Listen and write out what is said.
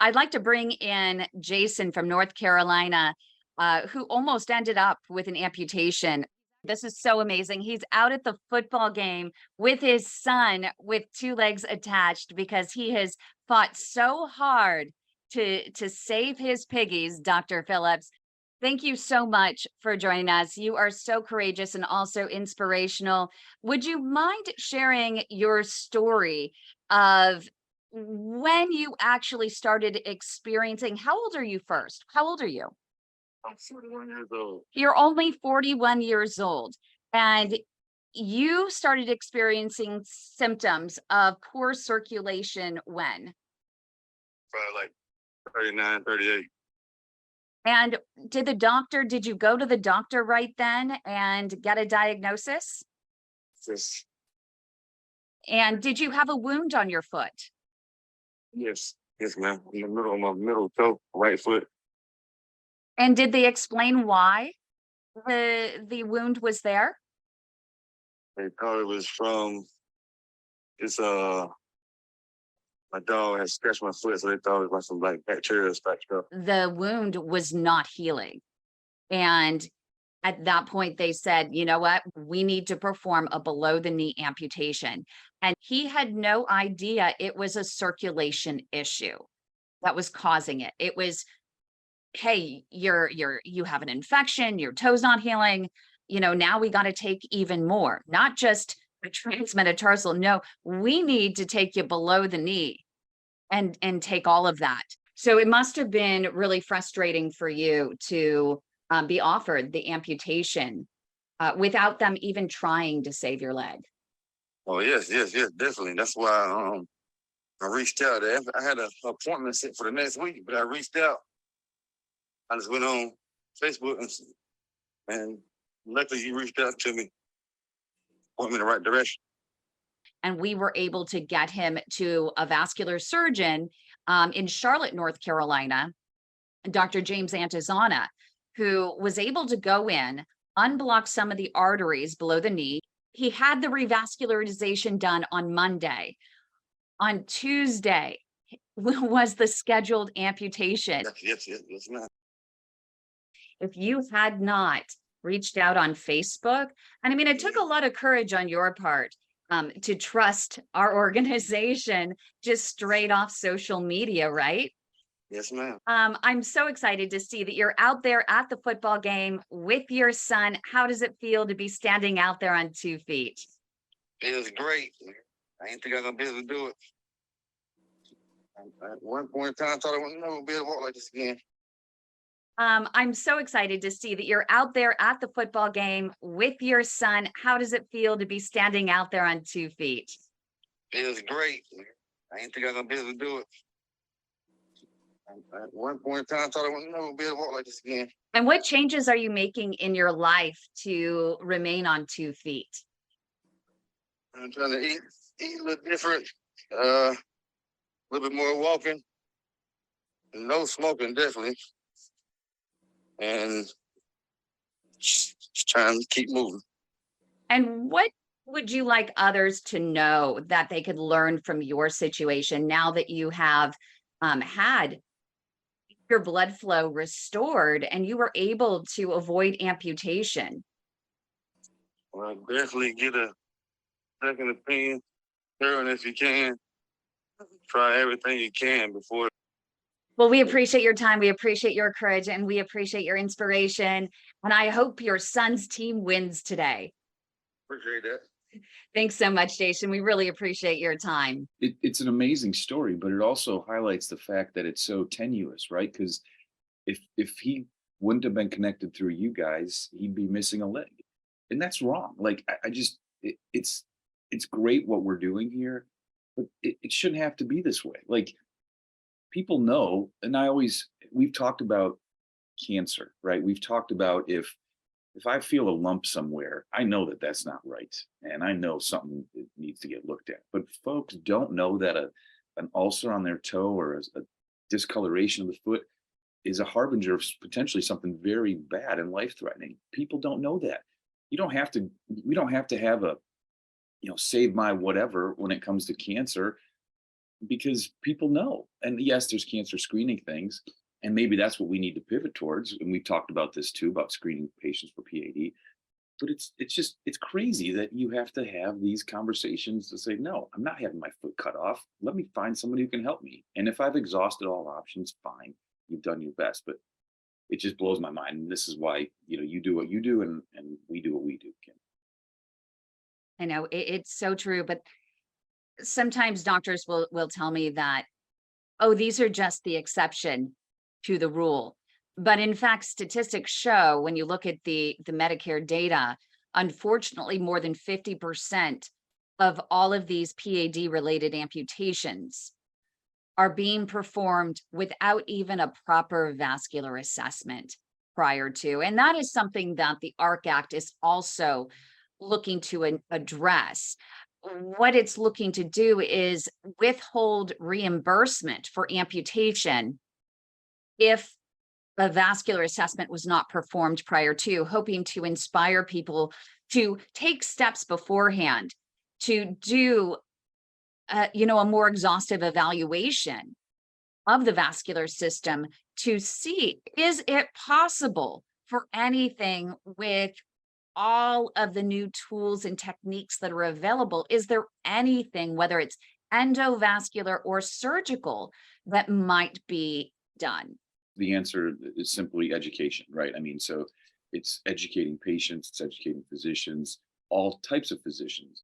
I'd like to bring in Jason from North Carolina, who almost ended up with an amputation. This is so amazing. He's out at the football game with his son with two legs attached because he has fought so hard to save his piggies, Dr. Phillips. Thank you so much for joining us. You are so courageous and also inspirational. Would you mind sharing your story of when you actually started experiencing? How old are you first? How old are you? I'm 41 years old. You're only 41 years old, and you started experiencing symptoms of poor circulation when? Probably like 39, 38. And did you go to the doctor right then and get a diagnosis? Just, And did you have a wound on your foot? yes. Yes, ma'am. In the middle of my middle toe, right foot. And did they explain why the wound was there? They thought it was from, it's, my dog had scratched my foot, so they thought it was like some like bacteria scratched up. The wound was not healing. And at that point, they said, you know what, we need to perform a below the knee amputation. And he had no idea it was a circulation issue that was causing it. It was, hey, you have an infection, your toe's not healing. Now we got to take even more, not just a transmetatarsal. No, we need to take you below the knee and take all of that. So it must have been really frustrating for you to be offered the amputation without them even trying to save your leg. Oh, yes, definitely. That's why I reached out. I had an appointment set for the next week, but I reached out. I just went on Facebook and luckily you reached out to me, point me in the right direction. And we were able to get him to a vascular surgeon in Charlotte, North Carolina, Dr. James Antizana, who was able to go in, unblock some of the arteries below the knee. He had the revascularization done on Monday. On Tuesday was the scheduled amputation. Yes, ma'am. If you had not reached out on Facebook, and I mean, it took a lot of courage on your part to trust our organization just straight off social media, right? Yes, ma'am. I'm so excited to see that you're out there at the football game with your son. How does it feel to be standing out there on 2 feet? It was great. I didn't think I was going to be able to do it. At one point in time, I thought I would never be able to walk like this again. I'm so excited to see that you're out there at the football game with your son. How does it feel to be standing out there on 2 feet? It was great. I didn't think I was going to be able to do it. At one point in time, I thought I would never be able to walk like this again. And what changes are you making in your life to remain on 2 feet? I'm trying to eat a little different, a little bit more walking, no smoking, definitely. And just trying to keep moving. And what would you like others to know that they could learn from your situation now that you have had your blood flow restored and you were able to avoid amputation? Well, definitely get a second opinion, thorough if you can. Try everything you can before. Well, we appreciate your time. We appreciate your courage and we appreciate your inspiration. And I hope your son's team wins today. Appreciate that. Thanks so much, Jason. We really appreciate your time. It's an amazing story, but it also highlights the fact that it's so tenuous, right? Because if he wouldn't have been connected through you guys, he'd be missing a leg. And that's wrong. Like, it's great what we're doing here, but it shouldn't have to be this way. Like, people know, and we've talked about cancer, right? We've talked about if I feel a lump somewhere, I know that that's not right. And I know something that needs to get looked at. But folks don't know that an ulcer on their toe or a discoloration of the foot is a harbinger of potentially something very bad and life-threatening. People don't know that. We don't have to have a, save my whatever when it comes to cancer. because people know. And yes, there's cancer screening things, and maybe that's what we need to pivot towards. And we've talked about this too, about screening patients for PAD. But it's crazy that you have to have these conversations to say, no, I'm not having my foot cut off. Let me find somebody who can help me. And if I've exhausted all options, fine, you've done your best. But it just blows my mind. And this is why, you do what you do, and we do what we do, Kim. I know it's so true, but sometimes doctors will tell me that, oh, these are just the exception to the rule. But in fact, statistics show when you look at the Medicare data, unfortunately, more than 50% of all of these PAD related amputations are being performed without even a proper vascular assessment prior to. And that is something that the ARC Act is also looking to address. What it's looking to do is withhold reimbursement for amputation if a vascular assessment was not performed prior to, hoping to inspire people to take steps beforehand to do a more exhaustive evaluation of the vascular system to see, is it possible for anything with all of the new tools and techniques that are available? Is there anything, whether it's endovascular or surgical, that might be done? The answer is simply education, right? I mean, so it's educating patients, it's educating physicians, all types of physicians.